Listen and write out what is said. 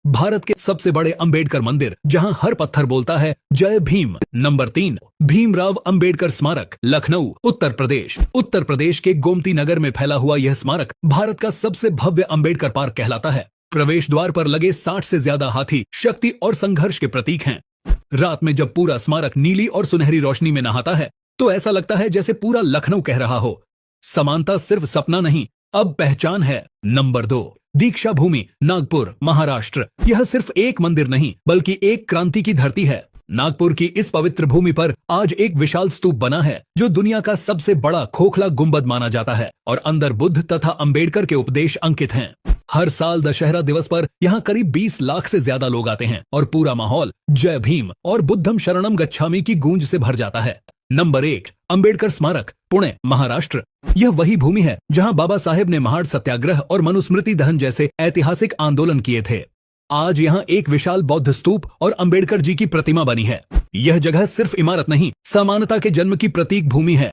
भारत के सबसे बड़े अंबेडकर मंदिर, जहां हर पत्थर बोलता है जय भीम। नंबर 3, भीमराव अंबेडकर स्मारक, लखनऊ, उत्तर प्रदेश। उत्तर प्रदेश के गोमती नगर में फैला हुआ यह स्मारक भारत का सबसे भव्य अंबेडकर पार्क कहलाता है। प्रवेश द्वार पर लगे 60 से ज्यादा हाथी शक्ति और संघर्ष के प्रतीक हैं। रात में जब पूरा स्मारक नीली और सुनहरी रोशनी में नहाता है तो ऐसा लगता है जैसे पूरा लखनऊ कह रहा हो, समानता सिर्फ सपना नहीं, अब पहचान है। नंबर 2, दीक्षा भूमि, नागपुर, महाराष्ट्र। यह सिर्फ एक मंदिर नहीं बल्कि एक क्रांति की धरती है। नागपुर की इस पवित्र भूमि पर आज एक विशाल स्तूप बना है जो दुनिया का सबसे बड़ा खोखला गुंबद माना जाता है और अंदर बुद्ध तथा अंबेडकर के उपदेश अंकित हैं। हर साल दशहरा दिवस पर यहाँ करीब 20 लाख से ज्यादा लोग आते हैं और पूरा माहौल जय भीम और बुद्धम शरणम गच्छामि की गूंज से भर जाता है। नंबर 1, अंबेडकर स्मारक, पुणे, महाराष्ट्र। यह वही भूमि है जहां बाबा साहेब ने महाड़ सत्याग्रह और मनुस्मृति दहन जैसे ऐतिहासिक आंदोलन किए थे। आज यहां एक विशाल बौद्ध स्तूप और अंबेडकर जी की प्रतिमा बनी है। यह जगह सिर्फ इमारत नहीं, समानता के जन्म की प्रतीक भूमि है।